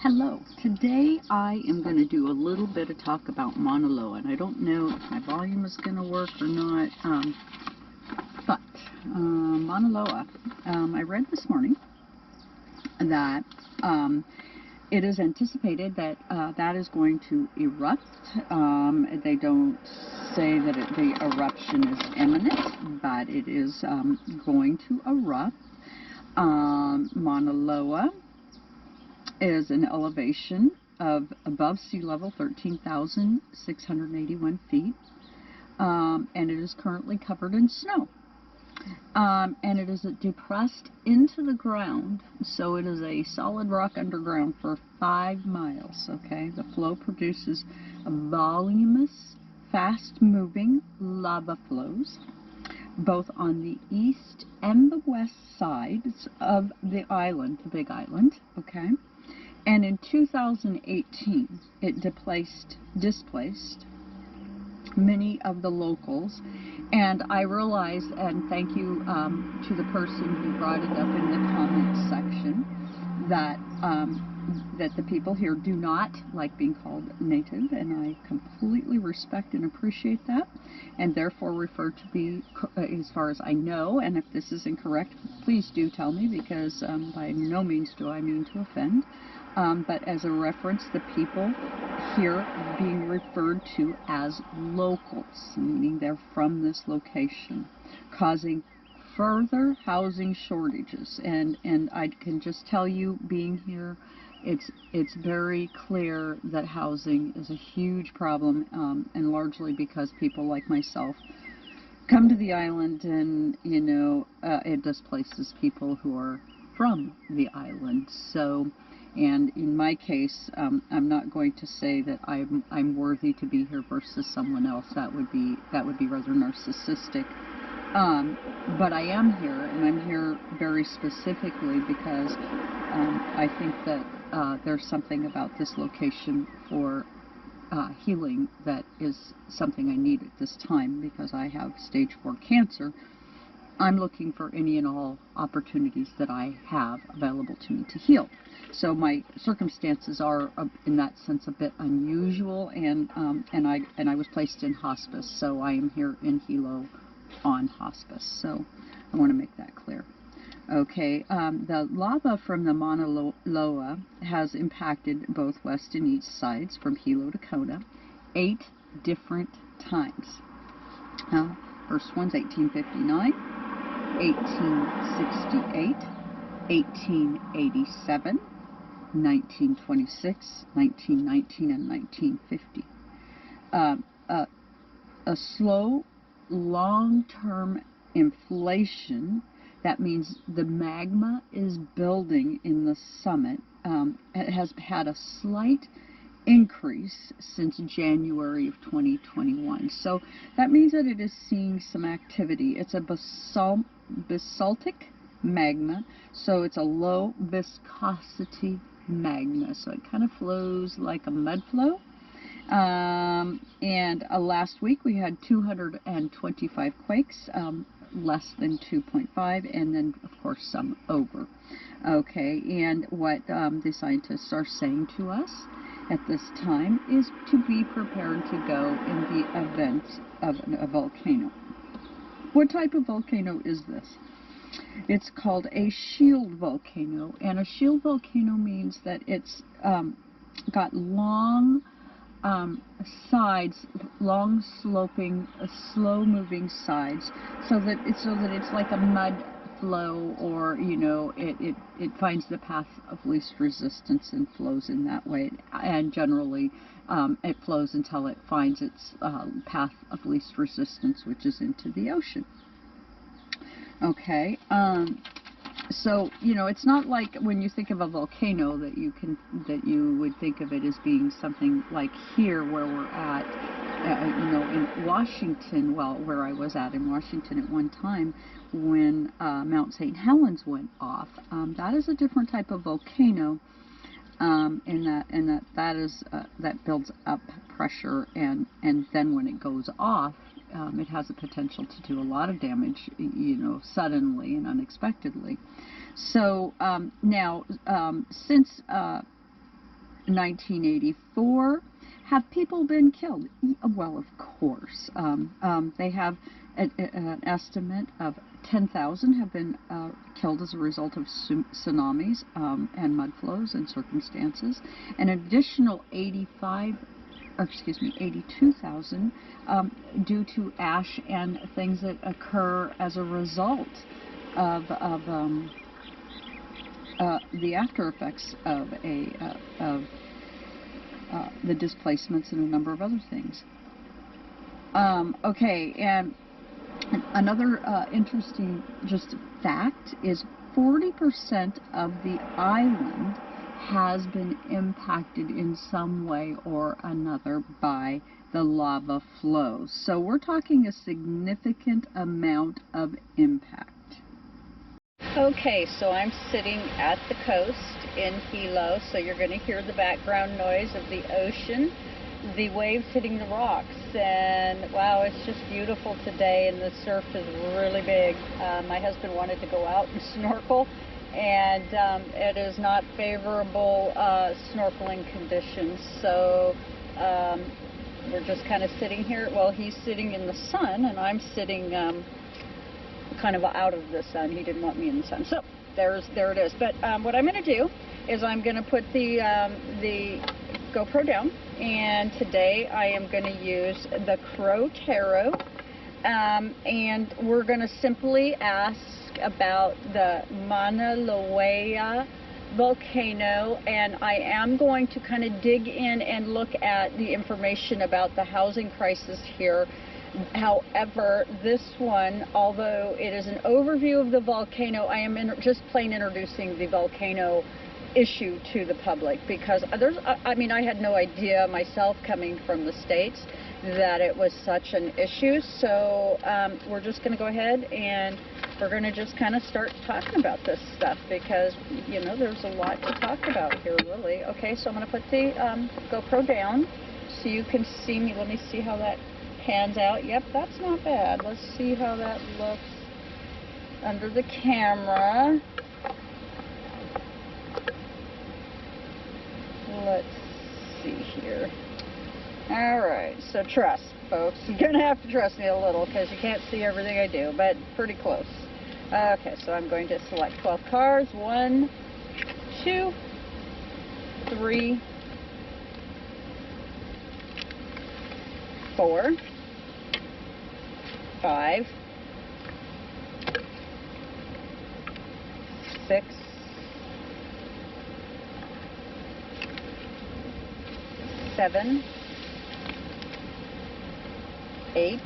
Hello. Today I am going to do a little bit of talk about Mauna Loa, and I don't know if my volume is going to work or not, but Mauna Loa, I read this morning that it is anticipated that that is going to erupt. They don't say that the eruption is imminent, but it is going to erupt. Mauna Loa is an elevation of above sea level 13,681 feet, and it is currently covered in snow. And it is depressed into the ground, so it is a solid rock underground for 5 miles, okay? The flow produces voluminous, fast-moving lava flows, both on the east and the west sides of the island, the Big Island, okay? And in 2018, it displaced many of the locals. And I realize, and thank you to the person who brought it up in the comments section, that that the people here do not like being called native, and I completely respect and appreciate that, and therefore refer to be, as far as I know, and if this is incorrect, please do tell me, because by no means do I mean to offend. But as a reference, the people here being referred to as locals, meaning they're from this location, causing further housing shortages. And I can just tell you, being here, it's very clear that housing is a huge problem, and largely because people like myself come to the island, and it displaces people who are from the island. So, and in my case, I'm not going to say that I'm worthy to be here versus someone else. That would be rather narcissistic. But I am here, and I'm here very specifically because I think that there's something about this location for healing that is something I need at this time, because I have stage 4 cancer. I'm looking for any and all opportunities that I have available to me to heal. So my circumstances are, in that sense, a bit unusual, and I was placed in hospice, so I am here in Hilo on hospice. So I want to make that clear. Okay, the lava from the Mauna Loa has impacted both west and east sides from Hilo to Kona 8 different times. First one's 1859. 1868, 1887, 1926, 1919, and 1950. A slow, long-term inflation, that means the magma is building in the summit, it has had a slight increase since January of 2021. So that means that it is seeing some activity. It's a basaltic magma, so it's a low viscosity magma, so it kind of flows like a mud flow. And last week we had 225 quakes, less than 2.5, and then of course some over. Okay, and what the scientists are saying to us at this time is to be prepared to go in the event of a volcano. What type of volcano is this? It's called a shield volcano, and a shield volcano means that it's got long sides, long sloping, slow-moving sides, so that it's like a mud flow, or it finds the path of least resistance and flows in that way. And generally, it flows until it finds its path of least resistance, which is into the ocean. Okay. So, it's not like when you think of a volcano that you would think of it as being something like here where we're at, in Washington, where I was at in Washington at one time when Mount St. Helens went off. That is a different type of volcano, that builds up pressure, and then when it goes off, it has a potential to do a lot of damage, suddenly and unexpectedly. So now, since 1984. Have people been killed? Well, of course. They have an estimate of 10,000 have been killed as a result of tsunamis and mud flows and circumstances. An additional 82,000 due to ash and things that occur as a result of the after effects of the displacements and a number of other things. Okay, and another interesting just fact is 40% of the island has been impacted in some way or another by the lava flows. So we're talking a significant amount of impact. Okay, so I'm sitting at the coast in Hilo, so you're going to hear the background noise of the ocean, the waves hitting the rocks, and wow, it's just beautiful today, and the surf is really big. My husband wanted to go out and snorkel, and it is not favorable snorkeling conditions, so we're just kind of sitting here. Well, he's sitting in the sun, and I'm sitting kind of out of the sun. He didn't want me in the sun, so there it is. But what I'm going to do is I'm going to put the GoPro down, and today I am going to use the Crow Tarot, and we're going to simply ask about the Mauna Loa volcano, and I am going to kind of dig in and look at the information about the housing crisis here. However, this one, although it is an overview of the volcano, I am just plain introducing the volcano issue to the public, because I mean, I had no idea myself coming from the States that it was such an issue. So we're just going to go ahead and we're going to just kind of start talking about this stuff, because, you know, there's a lot to talk about here, really. Okay, so I'm going to put the GoPro down so you can see me. Let me see how that pans out. Yep, that's not bad. Let's see how that looks under the camera. Let's see here. Alright, so trust, folks. You're going to have to trust me a little because you can't see everything I do, but pretty close. Okay, so I'm going to select 12 cards. 1, 2, 3, 4, 5, 6, 7, 8,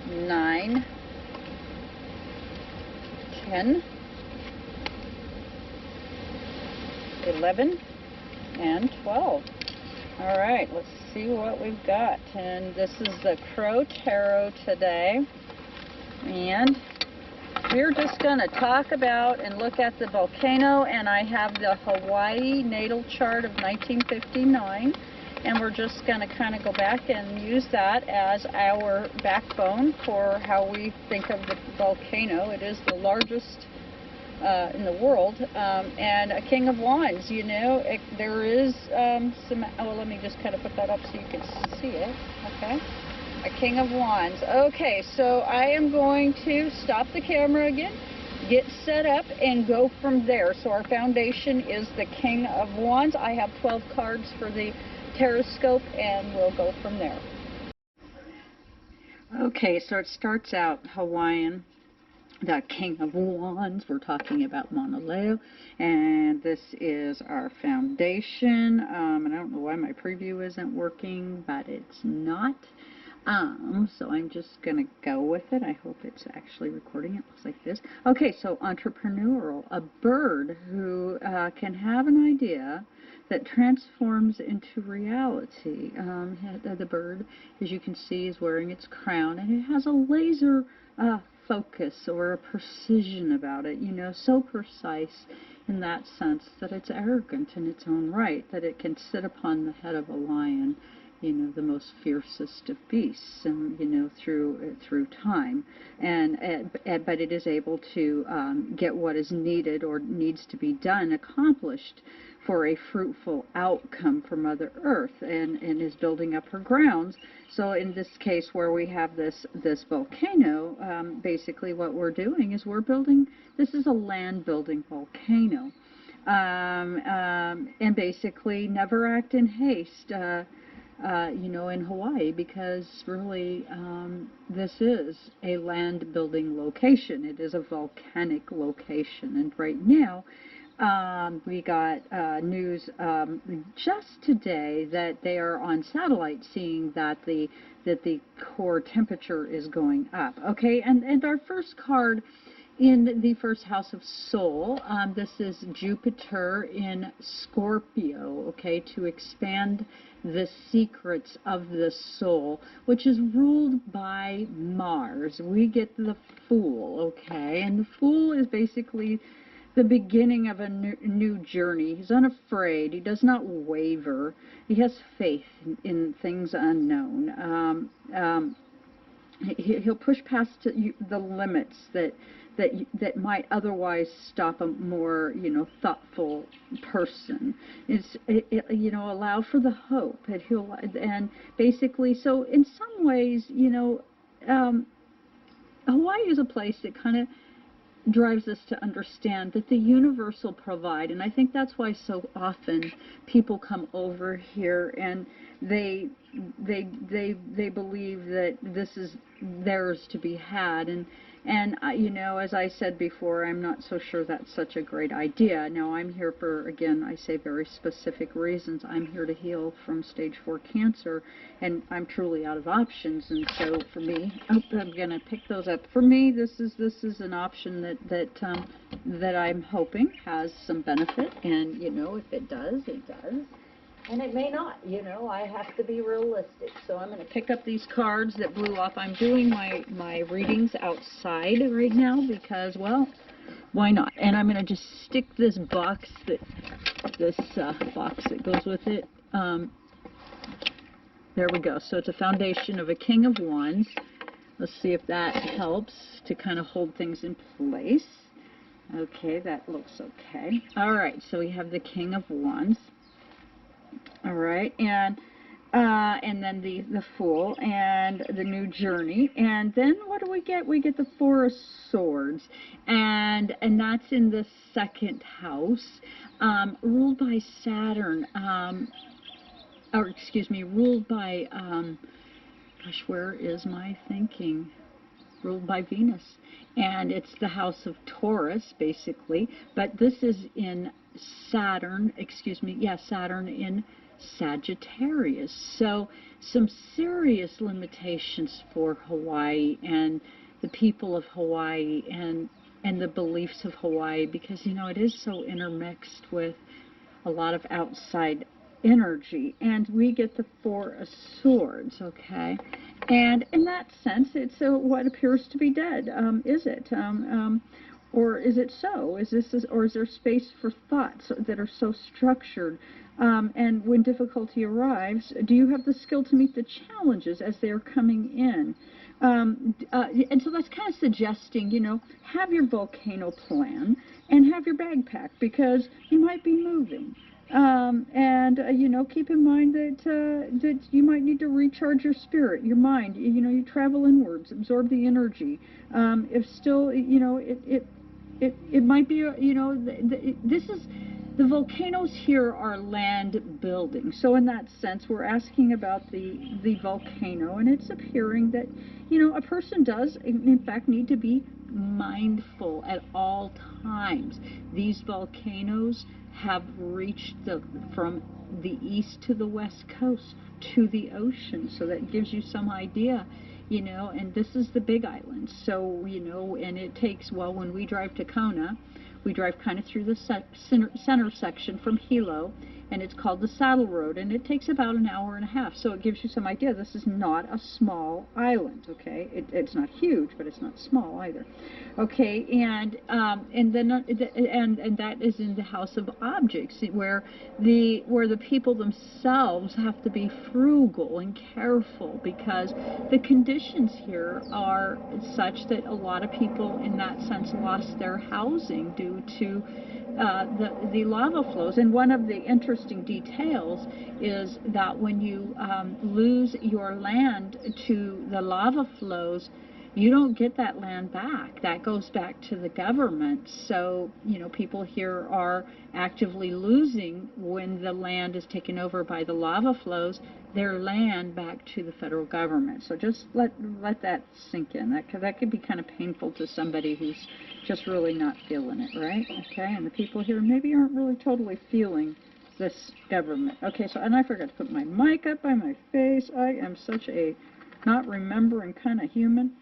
9, 10, 11, and 12. All right, let's see what we've got. And this is the Crow Tarot today. And we're just going to talk about and look at the volcano, and I have the Hawaii natal chart of 1959, and we're just going to kind of go back and use that as our backbone for how we think of the volcano. It is the largest in the world, and a King of Wands. You know, there is some, oh, let me just kind of put that up so you can see it. Okay. A King of Wands. Okay, so I am going to stop the camera again, get set up, and go from there. So our foundation is the King of Wands. I have 12 cards for the Taroscope, and we'll go from there. Okay, so it starts out Hawaiian, the King of Wands. We're talking about Mauna Loa, and this is our foundation. And I don't know why my preview isn't working, but it's not. So I'm just going to go with it. I hope it's actually recording. It looks like this. Okay, so entrepreneurial, a bird who can have an idea that transforms into reality. The bird, as you can see, is wearing its crown, and it has a laser focus or a precision about it, you know, so precise in that sense that it's arrogant in its own right, that it can sit upon the head of a lion you know, the most fiercest of beasts, and you know, through time, and but it is able to get what is needed or needs to be done accomplished for a fruitful outcome for Mother Earth, and is building up her grounds. So in this case, where we have this volcano, basically what we're doing is we're building. This is a land building volcano. And basically never act in haste, you know, in Hawaii, because really this is a land building location. It is a volcanic location, and right now we got news just today that they are on satellite seeing that the core temperature is going up. Okay, and our first card in the first house of soul, this is Jupiter in Scorpio, okay, to expand the secrets of the soul, which is ruled by Mars. We get the Fool, okay, and the Fool is basically the beginning of a new journey. He's unafraid. He does not waver. He has faith in things unknown. He'll push past the limits that might otherwise stop a more, you know, thoughtful person. You know, allow for the hope that and basically, so in some ways, you know, Hawaii is a place that kind of drives us to understand that the universe will provide, and I think that's why so often people come over here and they believe that this is theirs to be had, and you know, as I said before, I'm not so sure that's such a great idea. Now, I'm here for, again, I say very specific reasons. I'm here to heal from stage 4 cancer, and I'm truly out of options, and so for me, I'm going to pick those up. For me, this is an option that I'm hoping has some benefit, and you know, if it does, it does. And it may not, you know, I have to be realistic. So I'm going to pick up these cards that blew off. I'm doing my readings outside right now because, well, why not? And I'm going to just stick this box that goes with it. There we go. So it's a foundation of a King of Wands. Let's see if that helps to kind of hold things in place. Okay, that looks okay. All right, so we have the King of Wands. All right, and then the Fool and the new journey, and then what do we get? We get the Four of Swords, and that's in the second house, ruled by Saturn, or excuse me, ruled by gosh, where is my thinking? Ruled by Venus, and it's the house of Taurus, basically, but this is in Saturn, excuse me, yeah, Saturn in Sagittarius. So some serious limitations for Hawaii and the people of Hawaii and the beliefs of Hawaii, because, you know, it is so intermixed with a lot of outside energy. And we get the Four of Swords, okay? And in that sense, it's what appears to be dead. Is it? Or is it so? Or is there space for thoughts that are so structured? And when difficulty arrives, do you have the skill to meet the challenges as they are coming in? And so that's kind of suggesting, you know, have your volcano plan and have your bag packed, because you might be moving. You know, keep in mind that you might need to recharge your spirit, your mind. You know, you travel inwards, absorb the energy. If still, you know, it might be, you know, the volcanoes here are land building. So in that sense, we're asking about the volcano, and it's appearing that, you know, a person does, in fact, need to be mindful at all times. These volcanoes have reached from the east to the west coast to the ocean, so that gives you some idea, you know, and this is the Big Island. So, you know, and it takes, well, when we drive to Kona, we drive kind of through the center section from Hilo, and it's called the Saddle Road, and it takes about an hour and a half. So it gives you some idea. This is not a small island, okay? It's not huge, but it's not small either. Okay, and then and that is in the House of Objects, where the people themselves have to be frugal and careful, because the conditions here are such that a lot of people in that sense lost their housing due to the lava flows. And one of the interesting details is that when you lose your land to the lava flows, you don't get that land back. That goes back to the government. So, people here are actively losing, when the land is taken over by the lava flows, their land back to the federal government. So just let that sink in. That could be kind of painful to somebody who's just really not feeling it, right? Okay, and the people here maybe aren't really totally feeling this government. Okay, so, and I forgot to put my mic up by my face. I am such a not remembering kind of human.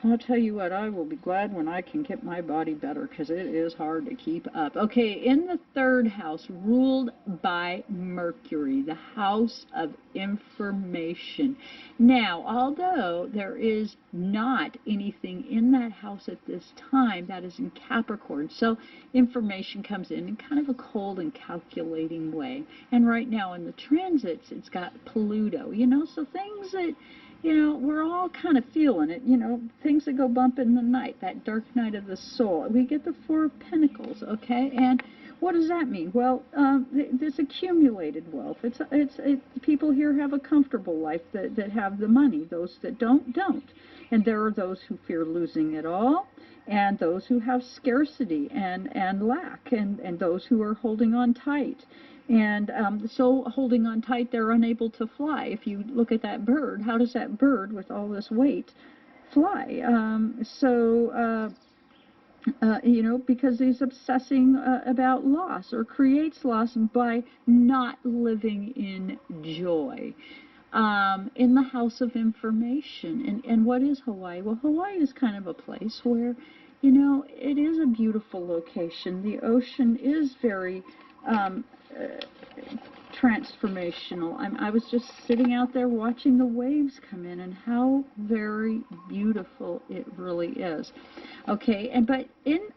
I'll tell you what, I will be glad when I can get my body better, because it is hard to keep up. Okay, in the third house, ruled by Mercury, the house of information. Now, although there is not anything in that house at this time, that is in Capricorn, so information comes in kind of a cold and calculating way. And right now in the transits, it's got Pluto, so things that, we're all kind of feeling it, things that go bump in the night, that dark night of the soul. We get the Four of Pentacles, okay? And what does that mean? Well, this accumulated wealth. People here have a comfortable life that have the money. Those that don't. And there are those who fear losing it all, and those who have scarcity and lack, and those who are holding on tight. And so holding on tight, they're unable to fly. If you look at that bird, how does that bird with all this weight fly? Because he's obsessing about loss, or creates loss by not living in joy. In the house of information. And what is Hawaii? Well, Hawaii is kind of a place where, it is a beautiful location. The ocean is very transformational. I was just sitting out there watching the waves come in, and how very beautiful it really is. Okay, but in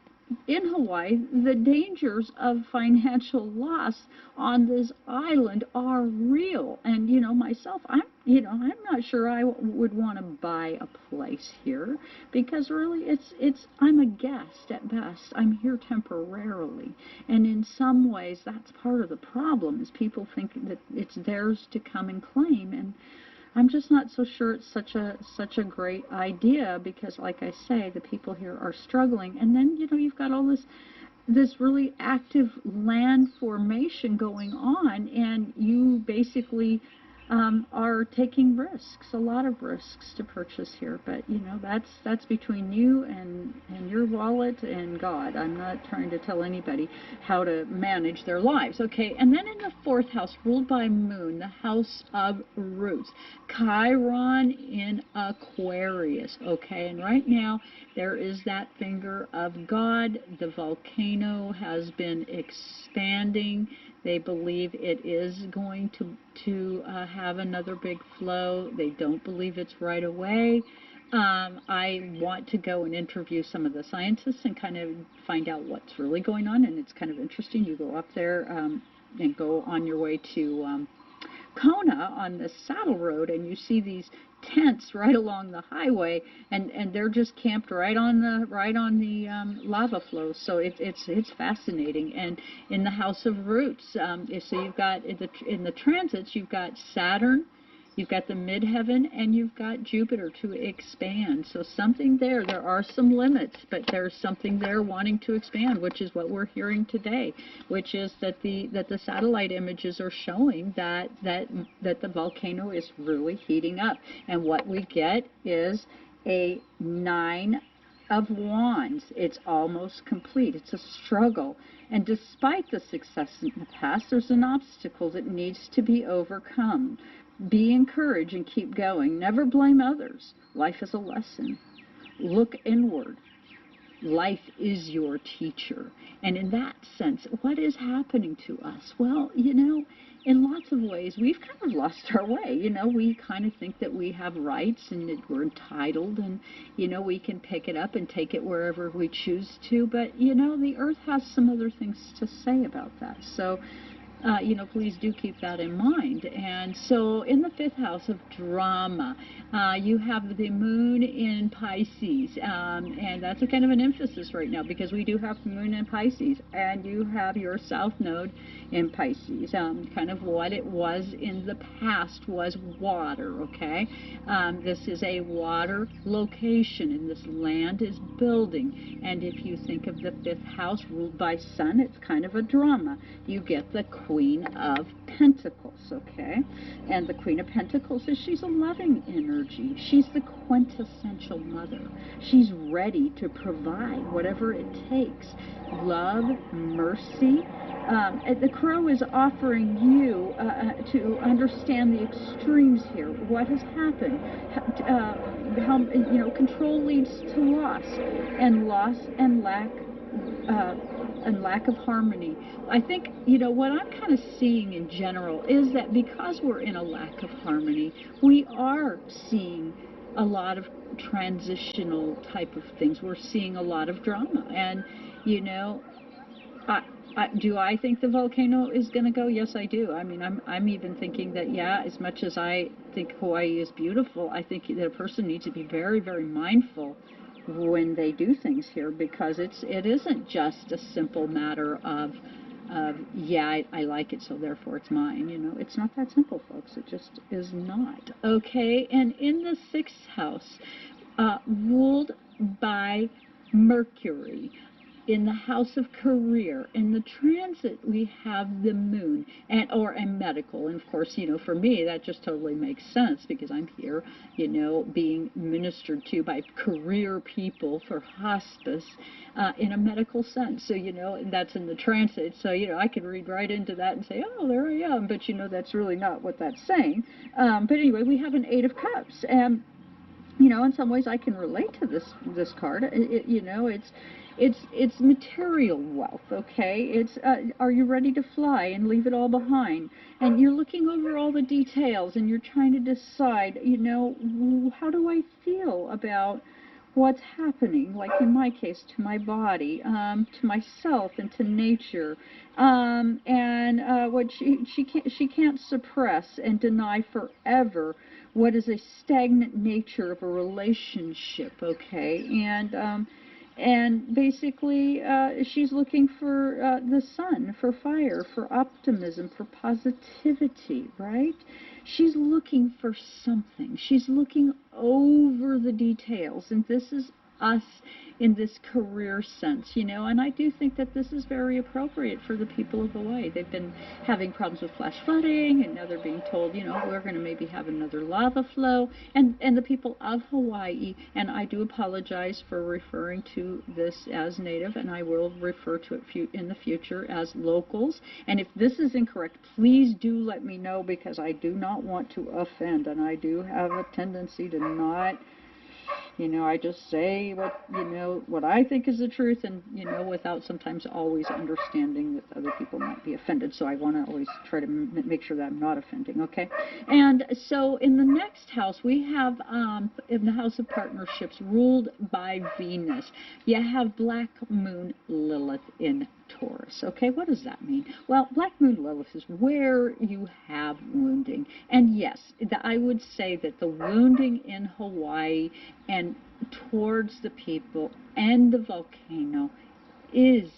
Hawaii, the dangers of financial loss on this island are real. And myself, I'm not sure I would want to buy a place here, because really I'm a guest at best. I'm here temporarily, and in some ways that's part of the problem, is people think that it's theirs to come and claim, and I'm just not so sure it's such a great idea, because, like I say, the people here are struggling. And then you've got all this really active land formation going on, and you basically are taking risks, a lot of risks to purchase here. But that's between you and your wallet and God. I'm not trying to tell anybody how to manage their lives. Okay, and then in the fourth house, ruled by Moon, the house of roots, Chiron in Aquarius. Okay, and right now there is that finger of God. The volcano has been expanding. They believe it is going to have another big flow. They don't believe it's right away. I want to go and interview some of the scientists and kind of find out what's really going on, and it's kind of interesting. You go up there and go on your way to Kona on the Saddle Road, and you see these tents right along the highway, and they're just camped right on the lava flows. So it's fascinating. And in the house of roots, so you've got in the transits, you've got Saturn, you've got the midheaven, and you've got Jupiter to expand. So something there are some limits, but there's something there wanting to expand, which is what we're hearing today, which is that the satellite images are showing that the volcano is really heating up. And what we get is a 9 of Wands. It's almost complete. It's a struggle. And despite the success in the past, there's an obstacle that needs to be overcome. Be encouraged and keep going. Never blame others. Life is a lesson. Look inward. life is your teacher. And in that sense, what is happening to us? Well, you know, in lots of ways, we've kind of lost our way. You know, we kind of think that we have rights and that we're entitled, and, you know, we can pick it up and take it wherever we choose to. But, you know, the earth has some other things to say about that. So, you know, please do keep that in mind. And so in the fifth house of drama, you have the moon in Pisces, and that's a kind of an emphasis right now because we do have moon in Pisces, and you have your south node in Pisces. Kind of what it was in the past was water, okay? This is a water location, and this land is building. And if you think of the fifth house ruled by sun, it's kind of a drama. You get the Queen of Pentacles, okay? And the Queen of Pentacles is, she's a loving energy. She's the quintessential mother. She's ready to provide whatever it takes. Love, mercy. The crow is offering you to understand the extremes here. What has happened? How, you know, control leads to loss and lack of harmony. I think, you know, what I'm kind of seeing in general is that because we're in a lack of harmony, we are seeing a lot of transitional type of things. We're seeing a lot of drama. And, you know, do I think the volcano is going to go? Yes, I do. I mean, I'm even thinking that, yeah, as much as I think Hawaii is beautiful, I think that a person needs to be very, very mindful when they do things here, because it isn't just a simple matter of yeah, I like it, so therefore it's mine. You know, it's not that simple, folks. It just is not. Okay, and in the sixth house, ruled by Mercury, in the house of career, in the transit, we have the moon, and or a medical. And of course, you know, for me, that just totally makes sense because I'm here, you know, being ministered to by career people for hospice in a medical sense. So, you know, and that's in the transit. So, you know, I could read right into that and say, oh, there I am. But, you know, that's really not what that's saying. But anyway, we have an Eight of Cups. And, you know, in some ways I can relate to this card. You know, it's material wealth, okay? It's are you ready to fly and leave it all behind? And you're looking over all the details and you're trying to decide, you know, how do I feel about what's happening, like in my case, to my body, to myself, and to nature, and what she can't suppress and deny forever what is a stagnant nature of a relationship, okay? And basically, she's looking for the sun, for fire, for optimism, for positivity, right? She's looking for something. She's looking over the details, and this is us in this career sense, you know, and I do think that this is very appropriate for the people of Hawaii. They've been having problems with flash flooding, and now they're being told, you know, we're going to maybe have another lava flow, and the people of Hawaii, and I do apologize for referring to this as Native, and I will refer to it in the future as locals, and if this is incorrect, please do let me know, because I do not want to offend, and I do have a tendency to not, you know, I just say what, you know, what I think is the truth, and, you know, without sometimes always understanding that other people might be offended. So I want to always try to make sure that I'm not offending, okay? And so in the next house, we have, in the house of partnerships, ruled by Venus, you have Black Moon Lilith in Taurus. Okay, what does that mean? Well, Black Moon Lilith is where you have wounding. And yes, I would say that the wounding in Hawaii and towards the people and the volcano is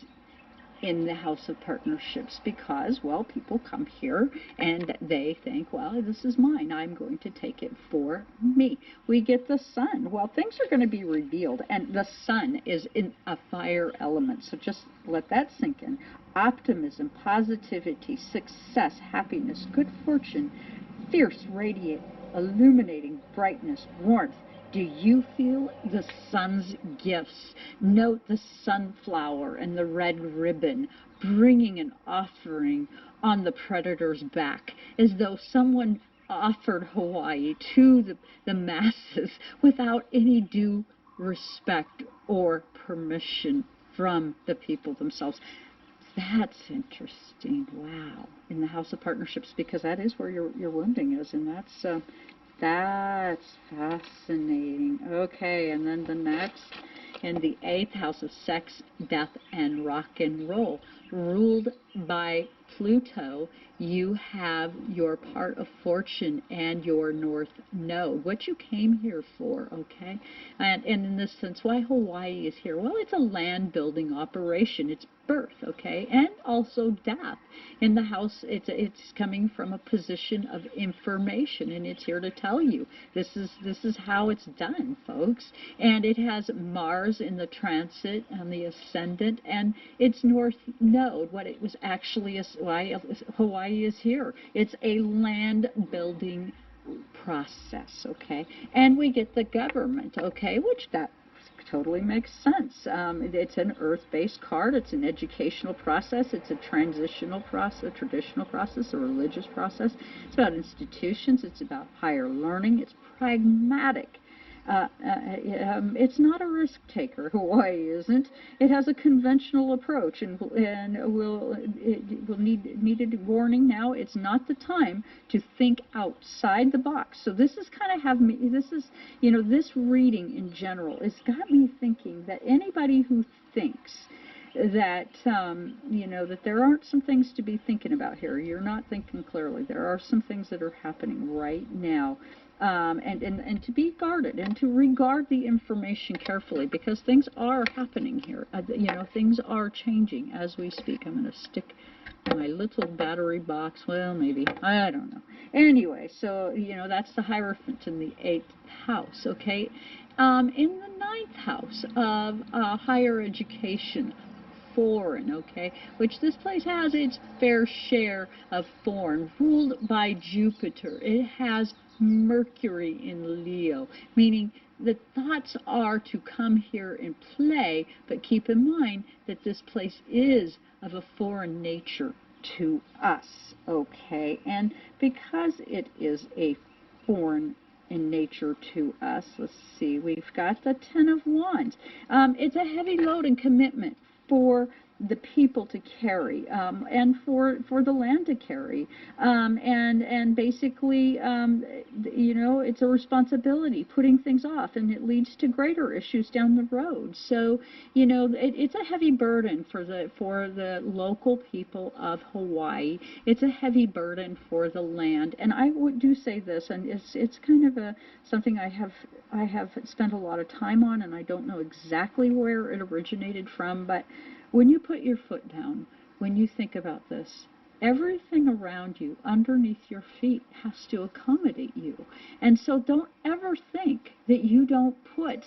in the house of partnerships, because, well, people come here and they think, well, this is mine, I'm going to take it for me. We get the sun. Well, things are going to be revealed, and the sun is in a fire element, so just let that sink in. Optimism, positivity, success, happiness, good fortune, fierce, radiant, illuminating brightness, warmth. Do you feel the sun's gifts? Note the sunflower and the red ribbon bringing an offering on the predator's back, as though someone offered Hawaii to the masses without any due respect or permission from the people themselves. That's interesting. Wow. In the house of partnerships, because that is where your wounding is, and that's fascinating. Okay, and then the next, in the 8th house of sex, death, and rock and roll, ruled by Pluto, you have your part of fortune and your north node, what you came here for, okay? And in this sense, why Hawaii is here? Well, it's a land building operation. It's birth, okay, and also death. In the house, it's coming from a position of information, and it's here to tell you this is how it's done, folks. And it has Mars in the transit and the ascendant, and its north node. What it was actually why Hawaii is here. It's a land building process, okay, and we get the government, okay, which that totally makes sense. It's an earth-based card. It's an educational process. It's a transitional process, a traditional process, a religious process. It's about institutions. It's about higher learning. It's pragmatic. It's not a risk taker. Hawaii isn't. It has a conventional approach, and will needed warning now. It's not the time to think outside the box. So this is kind of this reading in general has got me thinking that anybody who thinks that that there aren't some things to be thinking about here, you're not thinking clearly. There are some things that are happening right now. And to be guarded and to regard the information carefully, because things are happening here. Things are changing as we speak. I'm going to stick my little battery box. Well, maybe. I don't know. Anyway, so, that's the Hierophant in the 8th house, okay? In the 9th house of higher education, foreign, okay, which this place has its fair share of foreign, ruled by Jupiter. It has Mercury in Leo, meaning the thoughts are to come here and play, but keep in mind that this place is of a foreign nature to us, okay? And because it is a foreign in nature to us, let's see, we've got the Ten of Wands. It's a heavy load and commitment for the people to carry, and for the land to carry, and basically, it's a responsibility, putting things off, and it leads to greater issues down the road. So, it's a heavy burden for the local people of Hawaii. It's a heavy burden for the land, and I do say this, and it's kind of something I have spent a lot of time on, and I don't know exactly where it originated from, but when you put your foot down, when you think about this, everything around you, underneath your feet, has to accommodate you. And so don't ever think that you don't put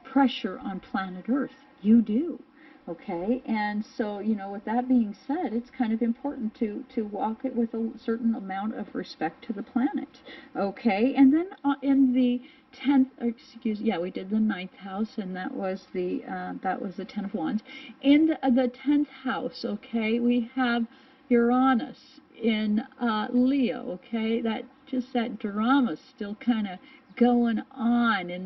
pressure on planet Earth. You do. Okay, and so, with that being said, it's kind of important to walk it with a certain amount of respect to the planet. Okay, and then in the 10th, we did the 9th house, and that was the Ten of Wands. In the 10th house, okay, we have Uranus in Leo. Okay, that drama still kind of going on in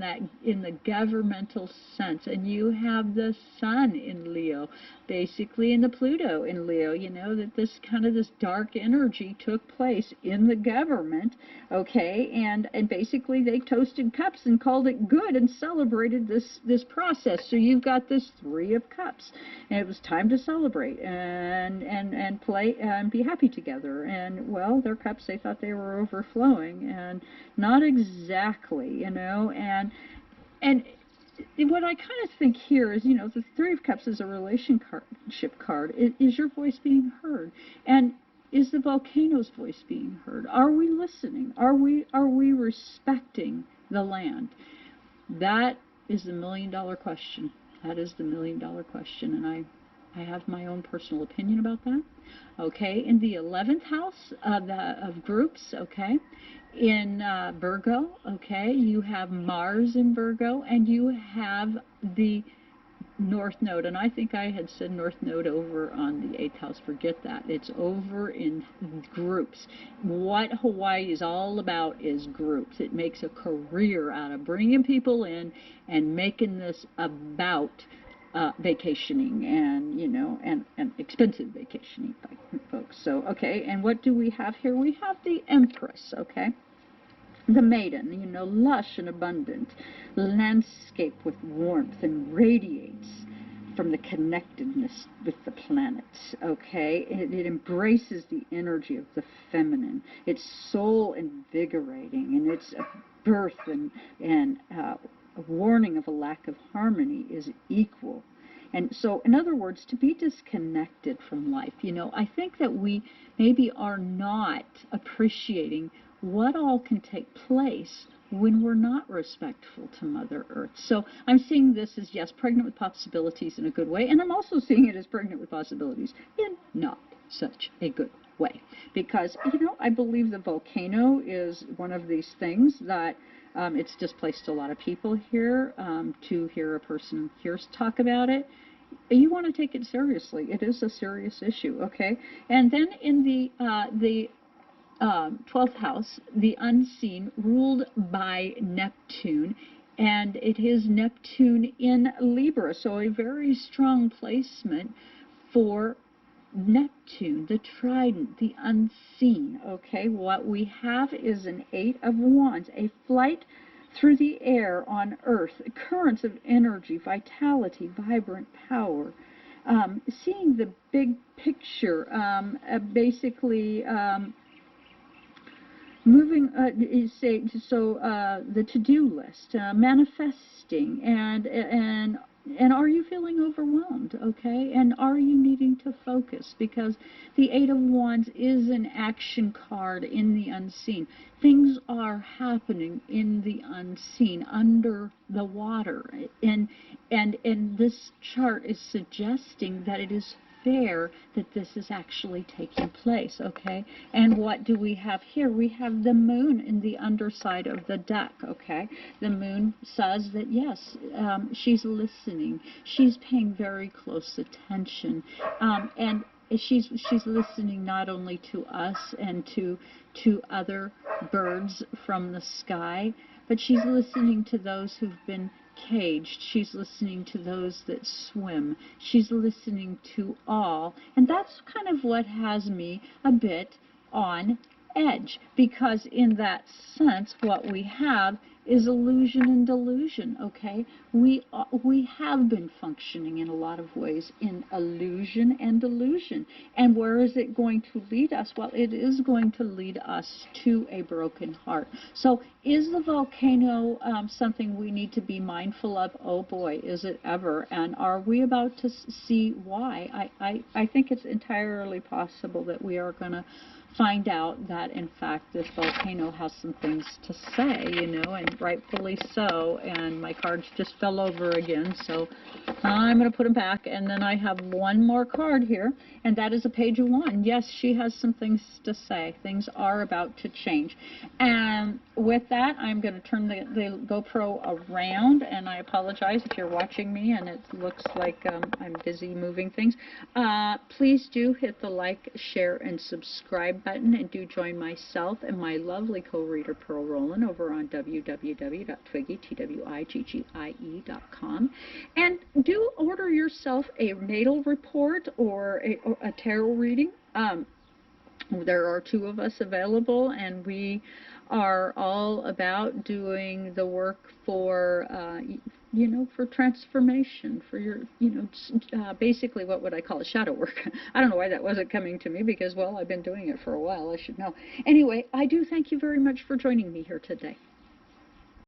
the governmental sense, and you have the Sun in Leo, basically, and the Pluto in Leo. That this dark energy took place in the government, okay, and basically they toasted cups and called it good and celebrated this process. So you've got this Three of Cups, and it was time to celebrate and play and be happy together. And well, their cups, they thought they were overflowing, and not exactly. And what I kind of think here is, the Three of Cups is a relationship card. Is your voice being heard? And is the volcano's voice being heard? Are we listening? Are we respecting the land? That is the million-dollar question. That is the million-dollar question, and I have my own personal opinion about that. Okay, in the 11th house of groups, okay, in Virgo, okay, you have Mars in Virgo, and you have the North Node, and I think I had said North Node over on the 8th house. Forget that. It's over in groups. What Hawaii is all about is groups. It makes a career out of bringing people in and making this about vacationing and, you know, and expensive vacationing, folks. So, okay, and what do we have here? We have the Empress, okay? The maiden, you know, lush and abundant, landscape with warmth and radiates from the connectedness with the planets, okay? It embraces the energy of the feminine. It's soul invigorating, and it's a birth and a warning of a lack of harmony is equal. And so, in other words, to be disconnected from life, you know, I think that we maybe are not appreciating what all can take place when we're not respectful to Mother Earth. So I'm seeing this as, yes, pregnant with possibilities in a good way, and I'm also seeing it as pregnant with possibilities in not such a good way. Because, you know, I believe the volcano is one of these things that it's displaced a lot of people here. To hear a person here talk about it, you want to take it seriously. It is a serious issue, okay? And then in the 12th house, the unseen, ruled by Neptune, and it is Neptune in Libra, so a very strong placement for Neptune, the trident, the unseen, okay? What we have is an 8 of Wands, a flight through the air on Earth, currents of energy, vitality, vibrant power, seeing the big picture, basically moving, the to-do list, manifesting, and are you feeling overwhelmed, okay? And are you needing to focus? Because the 8 of Wands is an action card in the unseen. Things are happening in the unseen, under the water. And this chart is suggesting that it is fair that this is actually taking place, okay? And what do we have here? We have the moon in the underside of the deck, okay? The moon says that, yes, she's listening. She's paying very close attention. And she's listening not only to us and to other birds from the sky, but she's listening to those who've been caged. She's listening to those that swim. She's listening to all. And that's kind of what has me a bit on edge, because in that sense, what we have is illusion and delusion, okay? We have been functioning in a lot of ways in illusion and delusion. And where is it going to lead us? Well, it is going to lead us to a broken heart. So is the volcano something we need to be mindful of? Oh boy, is it ever. And are we about to see why? I think it's entirely possible that we are going to find out that, in fact, this volcano has some things to say, you know, and rightfully so. And my cards just fell over again, so I'm going to put them back. And then I have one more card here, and that is a page of one. Yes, she has some things to say. Things are about to change. And with that, I'm going to turn the GoPro around, and I apologize if you're watching me and it looks like I'm busy moving things. Please do hit the like, share, and subscribe button, and do join myself and my lovely co-reader Pearl Rowland over on www.twiggie.com, and do order yourself a natal report or a tarot reading. There are 2 of us available, and we are all about doing the work for you know, for transformation, for your, you know, basically what would I call it? Shadow work. I don't know why that wasn't coming to me, because, well, I've been doing it for a while. I should know. Anyway, I do thank you very much for joining me here today.